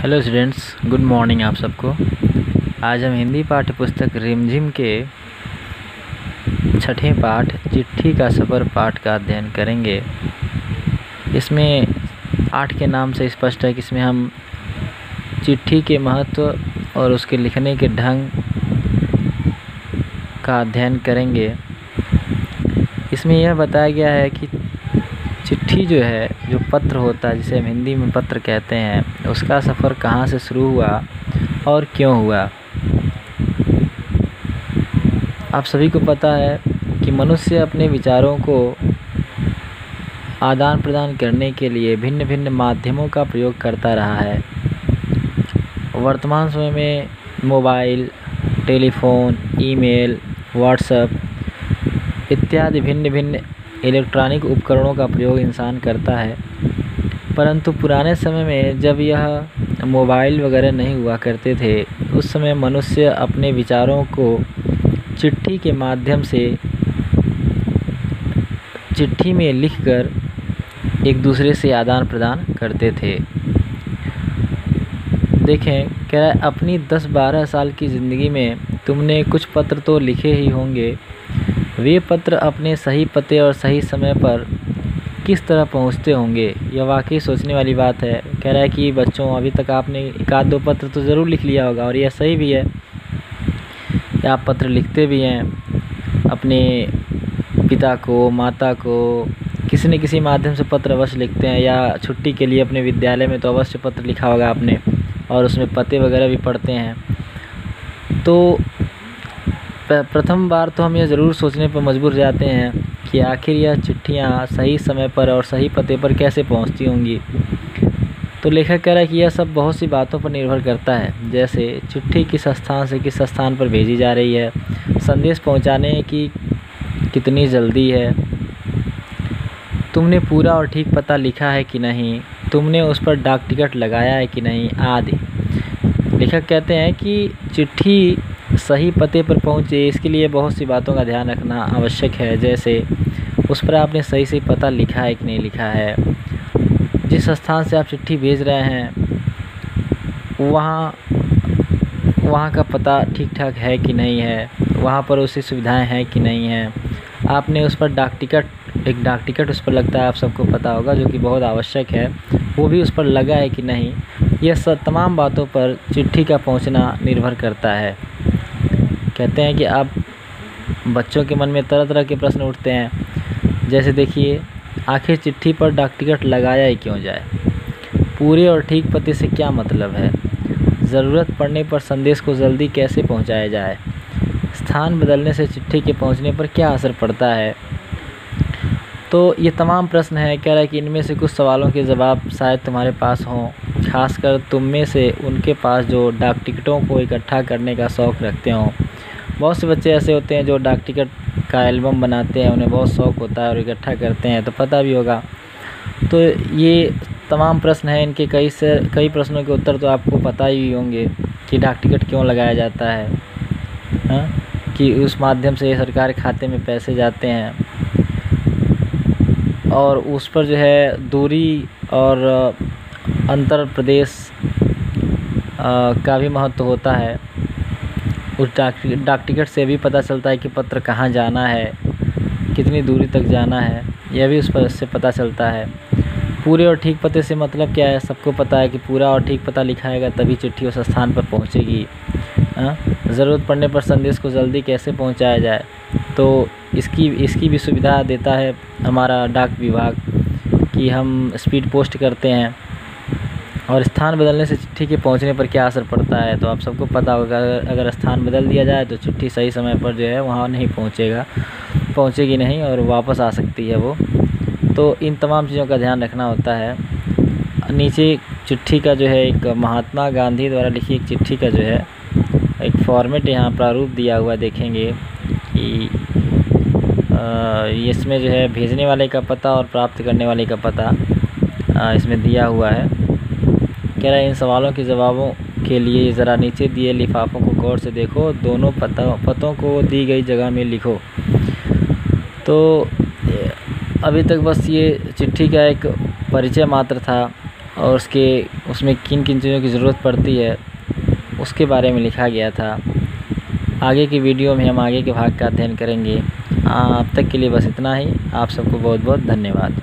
Hello students, good morning आप सबको। आज हम हिंदी पाठ्य पुस्तक रिमझिम के छठें पाठ चिट्ठी का सफ़र पाठ का अध्ययन करेंगे। इसमें 8 के नाम से स्पष्ट है कि इसमें हम चिट्ठी के महत्व और उसके लिखने के ढंग का अध्ययन करेंगे। इसमें यह बताया गया है कि चिट्ठी जो है, जो पत्र होता है, जिसे हम हिंदी में पत्र कहते हैं, उसका सफ़र कहाँ से शुरू हुआ और क्यों हुआ। आप सभी को पता है कि मनुष्य अपने विचारों को आदान प्रदान करने के लिए भिन्न भिन्न माध्यमों का प्रयोग करता रहा है। वर्तमान समय में मोबाइल, टेलीफोन, ईमेल, व्हाट्सएप इत्यादि भिन्न भिन्न इलेक्ट्रॉनिक उपकरणों का प्रयोग इंसान करता है। परंतु पुराने समय में जब यह मोबाइल वगैरह नहीं हुआ करते थे, उस समय मनुष्य अपने विचारों को चिट्ठी के माध्यम से चिट्ठी में लिखकर एक दूसरे से आदान प्रदान करते थे। देखें, क्या अपनी 10-12 साल की ज़िंदगी में तुमने कुछ पत्र तो लिखे ही होंगे। वे पत्र अपने सही पते और सही समय पर किस तरह पहुंचते होंगे, यह वाकई सोचने वाली बात है। कह रहा है कि बच्चों, अभी तक आपने 1-2 पत्र तो ज़रूर लिख लिया होगा, और यह सही भी है कि आप पत्र लिखते भी हैं अपने पिता को, माता को, किसी न किसी माध्यम से पत्र अवश्य लिखते हैं, या छुट्टी के लिए अपने विद्यालय में तो अवश्य पत्र लिखा होगा आपने, और उसमें पते वगैरह भी पढ़ते हैं। तो प्रथम बार तो हम यह ज़रूर सोचने पर मजबूर जाते हैं कि आखिर यह चिट्ठियाँ सही समय पर और सही पते पर कैसे पहुंचती होंगी। तो लेखक कह रहा है कि यह सब बहुत सी बातों पर निर्भर करता है, जैसे चिट्ठी किस स्थान से किस स्थान पर भेजी जा रही है, संदेश पहुंचाने की कितनी जल्दी है, तुमने पूरा और ठीक पता लिखा है कि नहीं, तुमने उस पर डाक टिकट लगाया है कि नहीं, आदि। लेखक कहते हैं कि चिट्ठी सही पते पर पहुंचे, इसके लिए बहुत सी बातों का ध्यान रखना आवश्यक है, जैसे उस पर आपने सही से पता लिखा है कि नहीं लिखा है, जिस स्थान से आप चिट्ठी भेज रहे हैं वहाँ का पता ठीक ठाक है कि नहीं है, वहाँ पर उसी सुविधाएं हैं कि नहीं हैं, आपने उस पर एक डाक टिकट उस पर लगता है, आप सबको पता होगा, जो कि बहुत आवश्यक है, वो भी उस पर लगा है कि नहीं। यह सब तमाम बातों पर चिट्ठी का पहुंचना निर्भर करता है। कहते हैं कि अब बच्चों के मन में तरह तरह के प्रश्न उठते हैं, जैसे देखिए, आखिर चिट्ठी पर डाक टिकट लगाया ही क्यों जाए, पूरे और ठीक पते से क्या मतलब है, ज़रूरत पड़ने पर संदेश को जल्दी कैसे पहुंचाया जाए, स्थान बदलने से चिट्ठी के पहुंचने पर क्या असर पड़ता है। तो ये तमाम प्रश्न हैं। कह रहा है कि इनमें से कुछ सवालों के जवाब शायद तुम्हारे पास हों, खासकर तुम में से उनके पास जो डाक टिकटों को इकट्ठा करने का शौक़ रखते हों। बहुत से बच्चे ऐसे होते हैं जो डाक टिकट का एल्बम बनाते हैं, उन्हें बहुत शौक़ होता है और इकट्ठा करते हैं, तो पता भी होगा। तो ये तमाम प्रश्न हैं, इनके कई प्रश्नों के उत्तर तो आपको पता ही होंगे कि डाक टिकट क्यों लगाया जाता है, कि उस माध्यम से सरकार खाते में पैसे जाते हैं, और उस पर जो है दूरी और अंतर प्रदेश का भी महत्व होता है। उस डाक टिकट से भी पता चलता है कि पत्र कहाँ जाना है, कितनी दूरी तक जाना है, यह भी उस पर से पता चलता है। पूरे और ठीक पते से मतलब क्या है, सबको पता है कि पूरा और ठीक पता लिखाएगा तभी चिट्ठी उस स्थान पर पहुंचेगी। ज़रूरत पड़ने पर संदेश को जल्दी कैसे पहुंचाया जाए, तो इसकी भी सुविधा देता है हमारा डाक विभाग, कि हम स्पीड पोस्ट करते हैं। और स्थान बदलने से चिट्ठी के पहुंचने पर क्या असर पड़ता है, तो आप सबको पता होगा, अगर स्थान बदल दिया जाए तो चिट्ठी सही समय पर जो है वहाँ नहीं पहुंचेगी नहीं, और वापस आ सकती है वो। तो इन तमाम चीज़ों का ध्यान रखना होता है। नीचे चिट्ठी का जो है एक महात्मा गांधी द्वारा लिखी एक चिट्ठी का जो है एक फॉर्मेट यहाँ प्रारूप दिया हुआ देखेंगे कि इसमें जो है भेजने वाले का पता और प्राप्त करने वाले का पता इसमें दिया हुआ है। कह रहा है, इन सवालों के जवाबों के लिए ज़रा नीचे दिए लिफाफों को गौर से देखो, दोनों पतों को दी गई जगह में लिखो। तो अभी तक बस ये चिट्ठी का एक परिचय मात्र था, और उसमें किन किन चीज़ों की ज़रूरत पड़ती है उसके बारे में लिखा गया था। आगे की वीडियो में हम आगे के भाग का अध्ययन करेंगे। अब तक के लिए बस इतना ही। आप सबको बहुत बहुत धन्यवाद।